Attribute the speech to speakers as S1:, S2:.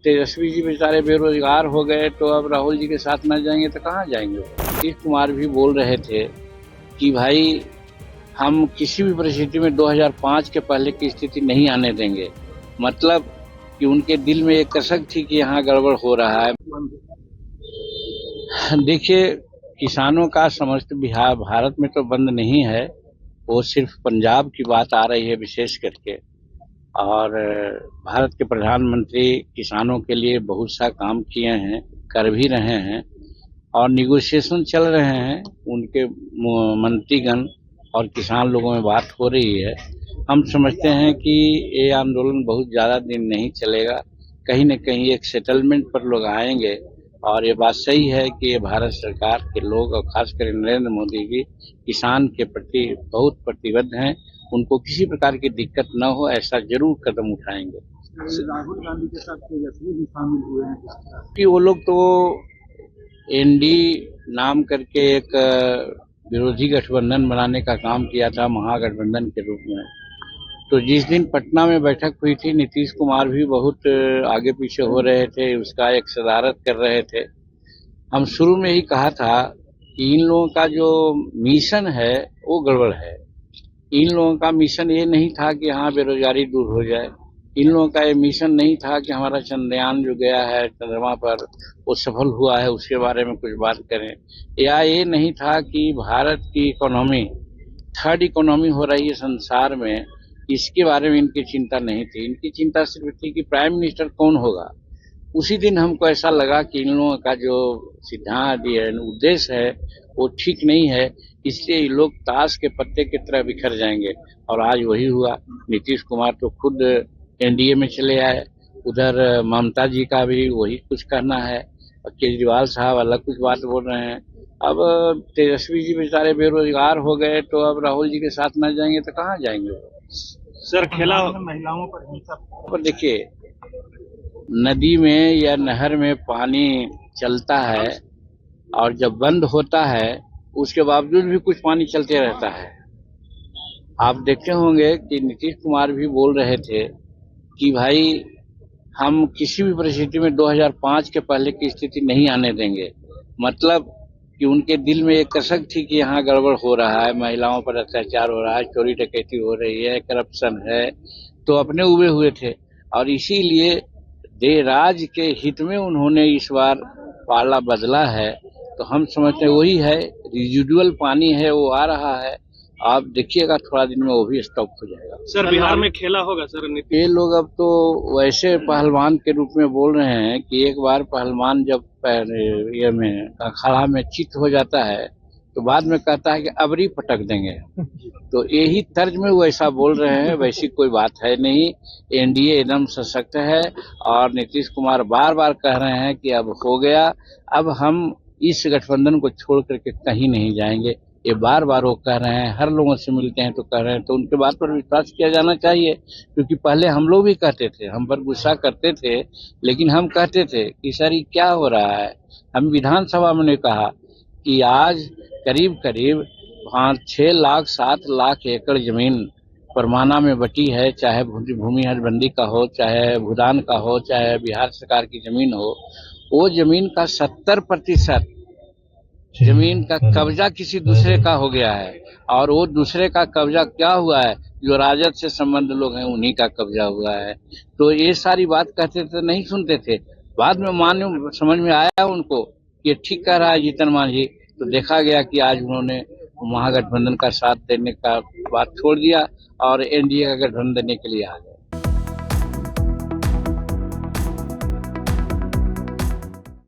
S1: तेजस्वी जी बेचारे बेरोजगार हो गए तो अब राहुल जी के साथ न जाएंगे तो कहाँ जाएंगे। नीतीश कुमार भी बोल रहे थे कि भाई हम किसी भी परिस्थिति में 2005 के पहले की स्थिति नहीं आने देंगे। मतलब कि उनके दिल में एक कसक थी कि यहाँ गड़बड़ हो रहा है। देखिए, किसानों का समस्त बिहार भारत में तो बंद नहीं है, वो सिर्फ पंजाब की बात आ रही है विशेष करके। और भारत के प्रधानमंत्री किसानों के लिए बहुत सा काम किए हैं, कर भी रहे हैं और निगोशिएशन चल रहे हैं। उनके मंत्रीगण और किसान लोगों में बात हो रही है। हम समझते हैं कि ये आंदोलन बहुत ज़्यादा दिन नहीं चलेगा, कहीं न कहीं एक सेटलमेंट पर लोग आएंगे। और ये बात सही है कि ये भारत सरकार के लोग और खासकर नरेंद्र मोदी जी किसान के प्रति बहुत प्रतिबद्ध हैं। उनको किसी प्रकार की दिक्कत न हो, ऐसा जरूर कदम उठाएंगे।
S2: राहुल गांधी के साथ तेजस्वी भी शामिल हुए हैं
S1: कि वो लोग तो एनडी नाम करके एक विरोधी गठबंधन बनाने का काम किया था महागठबंधन के रूप में। तो जिस दिन पटना में बैठक हुई थी, नीतीश कुमार भी बहुत आगे पीछे हो रहे थे, उसका एक सदारत कर रहे थे। हम शुरू में ही कहा था कि इन लोगों का जो मिशन है वो गड़बड़ है। इन लोगों का मिशन ये नहीं था कि हाँ बेरोजगारी दूर हो जाए। इन लोगों का ये मिशन नहीं था कि हमारा चंद्रयान जो गया है चंद्रमा पर वो सफल हुआ है उसके बारे में कुछ बात करें। या ये नहीं था कि भारत की इकोनॉमी थर्ड इकोनॉमी हो रही है संसार में, इसके बारे में इनकी चिंता नहीं थी। इनकी चिंता सिर्फ थी कि प्राइम मिनिस्टर कौन होगा। उसी दिन हमको ऐसा लगा कि इन लोगों का जो सिद्धांत उद्देश्य है वो ठीक नहीं है, इसलिए ये लोग ताश के पत्ते की तरह बिखर जाएंगे। और आज वही हुआ। नीतीश कुमार तो खुद एनडीए में चले आए, उधर ममता जी का भी वही कुछ कहना है और केजरीवाल साहब अलग कुछ बात बोल रहे हैं। अब तेजस्वी जी बेचारे बेरोजगार हो गए तो अब राहुल जी के साथ न जाएंगे तो कहाँ जाएंगे।
S2: सर खेला महिलाओं पर हिंसा
S1: पर देखिए, नदी में या नहर में पानी चलता है और जब बंद होता है उसके बावजूद भी कुछ पानी चलते रहता है। आप देखते होंगे कि नीतीश कुमार भी बोल रहे थे कि भाई हम किसी भी परिस्थिति में 2005 के पहले की स्थिति नहीं आने देंगे। मतलब कि उनके दिल में एक कसक थी कि यहाँ गड़बड़ हो रहा है, महिलाओं पर अत्याचार हो रहा है, चोरी डकैती हो रही है, करप्शन है, तो अपने उबे हुए थे। और इसीलिए राज्य के हित में उन्होंने इस बार पाला बदला है। तो हम समझते हैं वही है, रिजिडुअल पानी है वो आ रहा है। आप देखिएगा थोड़ा दिन में वो भी स्टॉप हो जाएगा।
S2: सर बिहार में खेला होगा सर
S1: ये लोग अब तो वैसे पहलवान के रूप में बोल रहे हैं कि एक बार पहलवान जब ये में अखाड़ा में चित हो जाता है तो बाद में कहता है कि अबरी पटक देंगे। तो यही तर्ज में वो ऐसा बोल रहे हैं, वैसी कोई बात है नहीं। एनडीए एकदम सशक्त है और नीतीश कुमार बार बार कह रहे हैं कि अब हो गया, अब हम इस गठबंधन को छोड़ करके कहीं नहीं जाएंगे। ये बार बार वो कह रहे हैं, हर लोगों से मिलते हैं तो कह रहे हैं। तो उनके बात पर विश्वास किया जाना चाहिए, क्योंकि पहले हम लोग भी कहते थे, हम पर गुस्सा करते थे, लेकिन हम कहते थे कि सर ये क्या हो रहा है। हम विधानसभा में ने कहा कि आज करीब करीब 6 लाख 7 लाख एकड़ जमीन परमाना में बटी है, चाहे भूमि हदबंदी का हो, चाहे भूदान का हो, चाहे बिहार सरकार की जमीन हो। वो जमीन का 70% जमीन का कब्जा किसी दूसरे का हो गया है। और वो दूसरे का कब्जा क्या हुआ है, जो राजद से संबंध लोग हैं उन्हीं का कब्जा हुआ है। तो ये सारी बात कहते थे, नहीं सुनते थे। बाद में समझ में आया उनको कि ठीक कह रहा है जीतन मांझी। तो देखा गया कि आज उन्होंने महागठबंधन का साथ देने का बात छोड़ दिया और एनडीए का गठबंधन देने के लिए आ गए।